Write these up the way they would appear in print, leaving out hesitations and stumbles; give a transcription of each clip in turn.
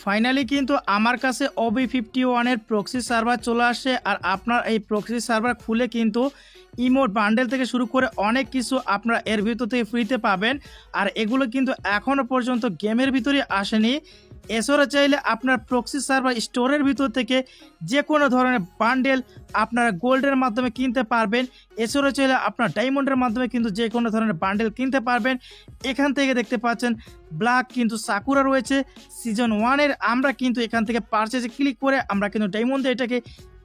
Finally কিন্তু আমার কাছে OB51 এর প্রক্সি সার্ভার চলে আসে। আর আপনার এই প্রক্সি সার্ভার খুলে কিন্তু ইমোট বান্ডেল থেকে শুরু করে অনেক কিছু আপনারা এর ভিতর থেকে ফ্রিতে পাবেন। আর এগুলো কিন্তু এখনও পর্যন্ত গেমের ভিতরে আসেনি। এছাড়া চাইলে আপনার প্রক্সি সার্ভার স্টোরের ভিতর থেকে যে কোনো ধরনের বান্ডেল আপনারা গোল্ডের মাধ্যমে কিনতে পারবেন। এছাড়া চাইলে আপনার ডায়মন্ডের মাধ্যমে কিন্তু যে কোনো ধরনের বান্ডেল কিনতে পারবেন। এখান থেকে দেখতে পাচ্ছেন ব্ল্যাক কিন্তু সাকুরা রয়েছে সিজন 1 আমরা কিন্তু এখান থেকে পারচেজে ক্লিক করে আমরা কিন্তু ডায়মন্ডে এটাকে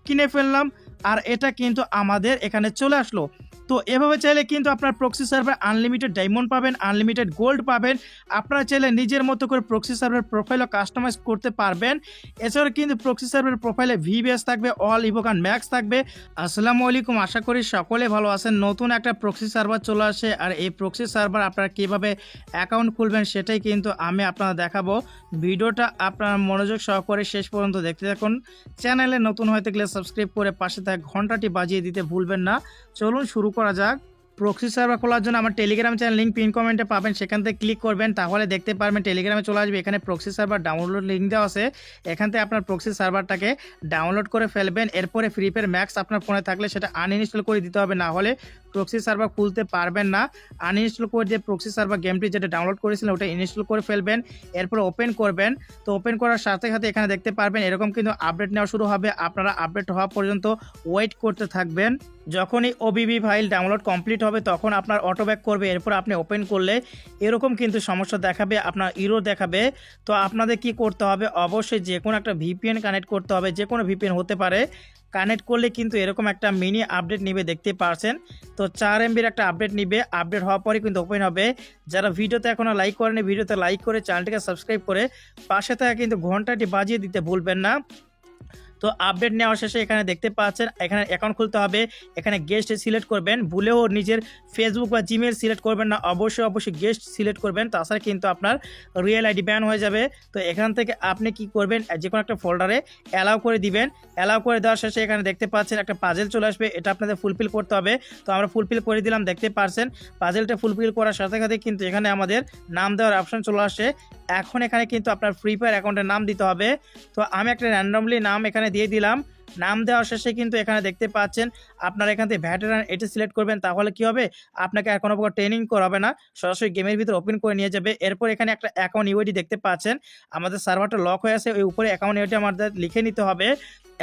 কিনে ফেললাম। আর এটা কিন্তু আমাদের এখানে চলে আসলো। তো এভাবে চাইলে কিন্তু আপনার প্রক্সি সার্ভার আনলিমিটেড ডায়মন্ড পাবেন, আনলিমিটেড গোল্ড পাবেন। আপনারা চাইলে নিজের মতো করে প্রক্সি সার্ভার প্রোফাইলও কাস্টমাইজ করতে পারবেন। এছাড়া কিন্তু প্রক্সি সার্ভার প্রোফাইলে VBS থাকবে, অল ইভোকান ম্যাক্স থাকবে। আসসালামু আলাইকুম, আশা করি সকলে ভালো আছেন। নতুন একটা প্রক্সি সার্ভার চলে আসে। আর এই প্রক্সি সার্ভার আপনারা কীভাবে অ্যাকাউন্ট খুলবেন সেটাই কিন্তু আমি আপনারা দেখাবো। ভিডিওটা আপনারা মনোযোগ সহকারে শেষ পর্যন্ত দেখতে থাকুন। চ্যানেলে নতুন হয়ে থাকলে সাবস্ক্রাইব করে পাশে থাকা ঘন্টাটি বাজিয়ে দিতে ভুলবেন না। চলুন শুরু করা যাক। প্রক্সি সার্ভার খোলার জন্য আমার টেলিগ্রাম চ্যানেল লিঙ্ক পিন কমেন্টে পাবেন, সেখান থেকে ক্লিক করবেন, তাহলে দেখতে পারবেন টেলিগ্রামে চলে আসবে। এখানে প্রক্সি সার্ভার ডাউনলোড লিঙ্ক দেওয়া আছে। এখান থেকে আপনার প্রক্সি সার্ভারটাকে ডাউনলোড করে ফেলবেন। এরপরে ফ্রি ফায়ার ম্যাক্স আপনার ফোনে থাকলে সেটা আনইনস্টল করে দিতে হবে, না হলে প্রক্সি সার্ভার খুলতে পারবেন না। আনইনস্টল করে দিয়ে প্রক্সি সার্ভার গেমটি যেটা ডাউনলোড করেছিলেন ওটা ইনস্টল করে ফেলবেন। এরপর ওপেন করবেন। তো ওপেন করার সাথে সাথে এখানে দেখতে পারবেন এরকম কিন্তু আপডেট নেওয়া শুরু হবে। আপনারা আপডেট হওয়া পর্যন্ত ওয়েট করতে থাকবেন। যখনই OBB ফাইল ডাউনলোড কমপ্লিট হবে তখন আপনার অটো ব্যাক করবে। এরপর আপনি ওপেন করলে এরকম কিন্তু সমস্যা দেখাবে, আপনার ইরর দেখাবে। তো আপনাদের কি করতে হবে, অবশ্যই যে কোনো একটা VPN কানেক্ট করতে হবে। যে কোনো VPN হতে পারে। কানেক্ট করলে কিন্তু এরকম একটা মিনি আপডেট নিবে, দেখতে পারছেন। তো 4 MBর একটা আপডেট নিবে। আপডেট হওয়ার পরে কিন্তু ওপেন হবে। যারা ভিডিওতে এখনও লাইক করেনি ভিডিওতে লাইক করে চ্যানেলটিকে সাবস্ক্রাইব করে পাশে থাকা কিন্তু ঘন্টাটি বাজিয়ে দিতে ভুলবেন না। তো আপডেট নেওয়ার শেষে এখানে দেখতে পাচ্ছেন এখানে অ্যাকাউন্ট খুলতে হবে। এখানে গেস্ট সিলেক্ট করবেন, ভুলেও নিজের ফেসবুক বা জিমেল সিলেক্ট করবেন না, অবশ্যই গেস্ট সিলেক্ট করবেন, তাছাড়া কিন্তু আপনার রিয়েল আইডি ব্যান হয়ে যাবে। তো এখান থেকে আপনি কি করবেন, যে কোনো একটা ফোল্ডারে অ্যালাউ করে দিবেন। অ্যালাউ করে দেওয়ার শেষে এখানে দেখতে পাচ্ছেন একটা পাজেল চলে আসবে, এটা আপনাদের ফুলফিল করতে হবে। তো আমরা ফুলফিল করে দিলাম, দেখতে পাচ্ছেন পাজেলটা ফুলফিল করার সাথে সাথে কিন্তু এখানে আমাদের নাম দেওয়ার অপশন চলে আসে। এখন এখানে কিন্তু আপনার ফ্রি ফায়ার অ্যাকাউন্টের নাম দিতে হবে। তো আমি একটা র্যান্ডমলি নাম এখানে দিয়ে দিলাম। নাম দেওয়ার শেষে কিন্তু এখানে দেখতে পাচ্ছেন আপনারা এখান থেকে ভ্যাটেরান এটি সিলেক্ট করবেন, তাহলে কি হবে, আপনাকে আর কোনো প্রকার ট্রেনিং করাবে না, সরাসরি গেমের ভিতরে ওপেন করে নিয়ে যাবে। এরপর এখানে একটা অ্যাকাউন্ট ইউআইডি দেখতে পাচ্ছেন, আমাদের সার্ভারটা লক হয়ে আছে, ওই উপরে অ্যাকাউন্ট ইউআইডি আমাদের লিখে নিতে হবে।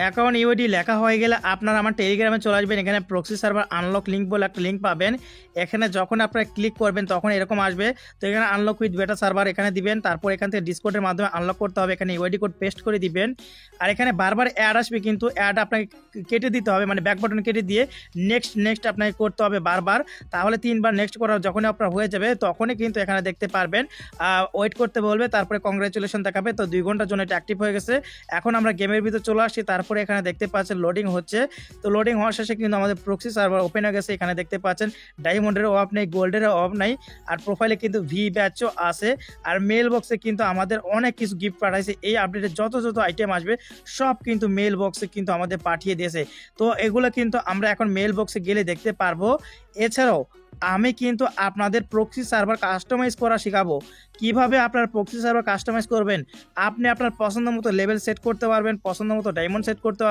অ্যাকাউন্ট ইউআইডি লেখা হয়ে গেলে আপনারা আমার টেলিগ্রামে চলে আসবেন। এখানে প্রক্সি সার্ভার আনলক লিঙ্ক বলে একটা লিঙ্ক পাবেন। এখানে যখন আপনারা ক্লিক করবেন তখন এরকম আসবে। তো এখানে আনলক উইথ বেটা সার্ভার এখানে দিবেন। তারপর এখান থেকে ডিসকোডের মাধ্যমে আনলক করতে হবে। এখানে ইউআইডি কোড পেস্ট করে দিবেন। আর এখানে বারবার অ্যাড আসবে, কিন্তু অ্যাড আপনাকে কেটে দিতে হবে, মানে ব্যাক বাটন কেটে দিয়ে নেক্সট আপনাকে করতে হবে বারবার। তাহলে 3 বার নেক্সট করা যখনই আপনার হয়ে যাবে তখনই কিন্তু এখানে দেখতে পারবেন ওয়েট করতে বলবে, তারপরে কংগ্রেচুলেশন দেখাবে। তো 2 ঘন্টার জন্য এটা অ্যাক্টিভ হয়ে গেছে। এখন আমরা গেমের ভিতরে চলে আসছি। তারপরে এখানে দেখতে পাচ্ছেন লোডিং হচ্ছে। তো লোডিং হওয়ার শেষে কিন্তু আমাদের প্রক্সি সার্ভার ওপেন হয়ে গেছে। এখানে দেখতে পাচ্ছেন ডায়মন্ডের অফ নেই, গোল্ডের অফ নাই, আর প্রোফাইলে কিন্তু ভি ব্যাচও আছে। আর মেল বক্সে কিন্তু আমাদের অনেক কিছু গিফট পাঠাইছে। এই আপডেটে যত আইটেম আসবে সব কিন্তু মেল বক্সে কিন্তু আমাদের পাঠিয়ে দিয়েছে। তো এগুলো কিন্তু আমরা এখন মেল বক্সে গেলে দেখতে পারবো। এছাড়াও আমি কিন্তু আপনাদের প্রক্সি সার্ভার কাস্টমাইজ করা শেখাবো। কিভাবে আপনার প্রক্সি সার্ভার কাস্টমাইজ করবেন, আপনি আপনার পছন্দ মতো লেভেল সেট করতে পারবেন, পছন্দ মতো ডায়মন্ড সেট করতে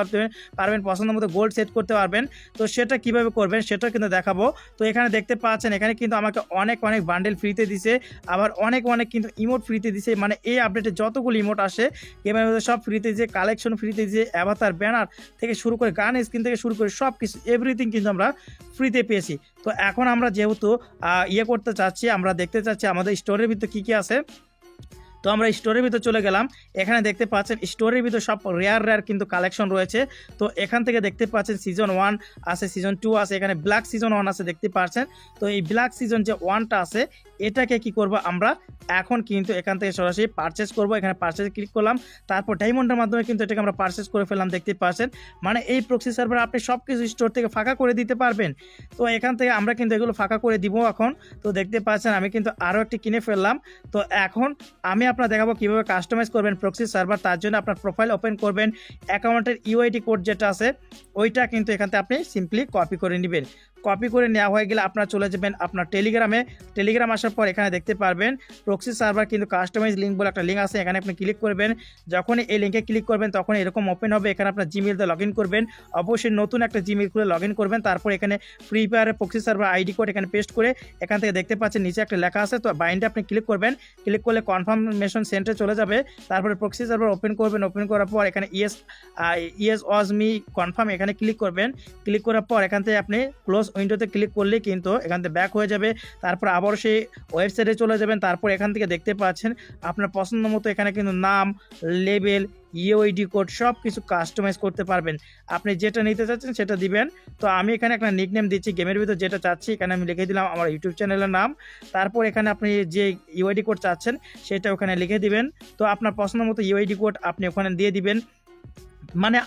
পারবেন, পছন্দ মতো গোল্ড সেট করতে পারবেন। তো সেটা কিভাবে করবেন সেটা কিন্তু দেখাবো। তো এখানে দেখতে পাচ্ছেন এখানে কিন্তু আমাকে অনেক বান্ডেল ফ্রিতে দিছে, আবার অনেক কিন্তু ইমোট ফ্রিতে দিছে। মানে এই আপডেটে যতগুলো ইমোট আসে গেমের মধ্যে সব ফ্রিতে দিছে, কালেকশন ফ্রিতে দিছে, অ্যাভাতার ব্যানার থেকে শুরু করে গান স্ক্রিন থেকে শুরু করে সব কিছু এভরিথিং কিন্তু আমরা ফ্রিতে পেয়েছি। তো এখন আমরা যেহেতু করতে চাচ্ছি, আমরা দেখতে চাচ্ছি আমাদের স্টোরের ভিতরে কী আছে। তো আমরা স্টোরের ভিতরে চলে গেলাম। এখানে দেখতে পাচ্ছেন স্টোরের ভিতরে সব রেয়ার কিন্তু কালেকশন রয়েছে। তো এখান থেকে দেখতে পাচ্ছেন সিজন 1 আছে, সিজন 2 আছে, এখানে ব্ল্যাক সিজন 1 আছে, দেখতে পাচ্ছেন। তো এই ব্ল্যাক সিজন যে 1টা আছে এটাকে কি করব, আমরা এখন কিন্তু এখান থেকে সরাসরি পারচেস করব। এখানে পারচেসে ক্লিক করলাম, তারপর ডায়মন্ডের মাধ্যমে কিন্তু এটাকে আমরা পারচেস করে ফেললাম, দেখতে পাচ্ছেন। মানে এই প্রক্সি সার্ভার আপনি সব কিছু স্টোর থেকে ফাঁকা করে দিতে পারবেন। তো এখান থেকে আমরা কিন্তু এগুলো ফাঁকা করে দিব এখন। তো দেখতে পাচ্ছেন আমি কিন্তু আরও একটি কিনে ফেললাম। তো এখন আমি আপনারা দেখাবো কিভাবে কাস্টমাইজ করবেন প্রক্সি সার্ভার। তার জন্য আপনার প্রোফাইল ওপেন করবেন, অ্যাকাউন্টের ইউআইডি কোড যেটা আছে ওইটা কিন্তু এখান থেকে আপনি সিম্পলি কপি করে নেবেন। কপি করে নেওয়া হয়ে গেলে আপনারা চলে যাবেন আপনার টেলিগ্রাম আসার পর এখানে দেখতে পারবেন প্রক্সি সার্ভার কিন্তু কাস্টমাইজ লিঙ্ক বলে একটা লিঙ্ক আছে, এখানে আপনি ক্লিক করবেন। যখনই এই লিঙ্কে ক্লিক করবেন তখন এরকম ওপেন হবে, এখানে আপনার জিমেল দিয়ে লগ ইন করবেন, অবশ্যই নতুন একটা জিমেল খুলে লগ ইন করবেন। তারপর এখানে ফ্রি ফায়ারের প্রক্সি সার্ভার আইডি কোড এখানে পেস্ট করে এখান থেকে দেখতে পাচ্ছেন নিচে একটা লেখা আছে, তো বাইন্ডে আপনি ক্লিক করবেন। ক্লিক করলে কনফার্মেশন সেন্টারে চলে যাবে। তারপরে প্রক্সি সার্ভার ওপেন করবেন, ওপেন করার পর এখানে ইয়েস ওয়াজ মি কনফার্ম এখানে ক্লিক করবেন। ক্লিক করার পর এখান থেকে আপনি ক্লোজ উইন্ডোতে ক্লিক করলেই কিন্তু এখান থেকে ব্যাক হয়ে যাবে। তারপর আবার সেই ওয়েবসাইটে চলে যাবেন। তারপর এখান থেকে দেখতে পাচ্ছেন আপনার পছন্দ মতো এখানে কিন্তু নাম, লেবেল, ইউআইডি কোড সব কিছু কাস্টমাইজ করতে পারবেন। আপনি যেটা নিতে চাচ্ছেন সেটা দিবেন। তো আমি এখানে একটা নিকনেম দিচ্ছি, গেমের ভিতর যেটা চাচ্ছি এখানে আমি লিখে দিলাম আমার ইউটিউব চ্যানেলের নাম। তারপর এখানে আপনি যে ইউআইডি কোড চাচ্ছেন সেটা ওখানে লিখে দিবেন। তো আপনার পছন্দ মতো ইউআইডি কোড আপনি ওখানে দিয়ে দিবেন, মানে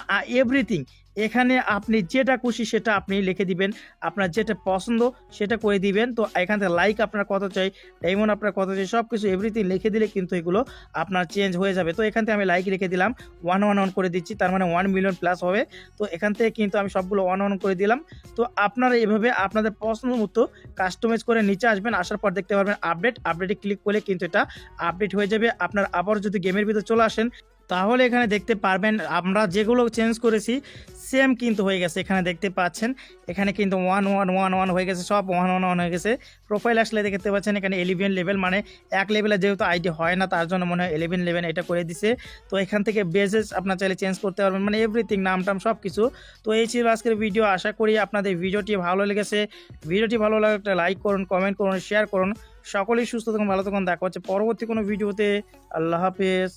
এভরিথিং এখানে আপনি যেটা খুশি সেটা আপনি লিখে দিবেন, আপনার যেটা পছন্দ সেটা করে দিবেন। তো এখান থেকে লাইক আপনার কত চাই, ডায়মন্ড আপনার কত চাই, সব কিছু এভরিথিং লিখে দিলে কিন্তু এগুলো আপনার চেঞ্জ হয়ে যাবে। তো এখান থেকে আমি লাইক লিখে দিলাম 111 করে দিচ্ছি, তার মানে 1 মিলিয়ন প্লাস হবে। তো এখান থেকে কিন্তু আমি সবগুলো 111 করে দিলাম। তো আপনারা এইভাবে আপনাদের পছন্দ মতো কাস্টমাইজ করে নিচে আসবেন, আসার পর দেখতে পারবেন আপডেটে ক্লিক করলে কিন্তু এটা আপডেট হয়ে যাবে। আপনার আবার যদি গেমের ভিতরে চলে আসেন তাহলে এখানে দেখতে পারবেন আমরা যেগুলো চেঞ্জ করেছি সেম কিন্তু হয়ে গেছে। এখানে দেখতে পাচ্ছেন এখানে কিন্তু 1111 হয়ে গেছে, সব 111 হয়ে গেছে। প্রোফাইল আসলে দেখতে পাচ্ছেন এখানে 11 লেভেল, মানে এক লেভেলে যেহেতু আইডি হয় না তার জন্য মনে হয় 11 লেভেল এটা করে দিছে। তো এখান থেকে বেজেস আপনার চাইলে চেঞ্জ করতে পারবেন, মানে এভরিথিং নাম সব কিছু। তো এই ছিল আজকের ভিডিও, আশা করি আপনাদের ভিডিওটি ভালো লেগেছে। ভিডিওটি ভালো লাগলে একটা লাইক করুন, কমেন্ট করুন, শেয়ার করুন। সকলেই সুস্থ থাকুন, ভালো থাকুন, দেখা হচ্ছে পরবর্তী কোনো ভিডিওতে। আল্লাহ হাফেজ।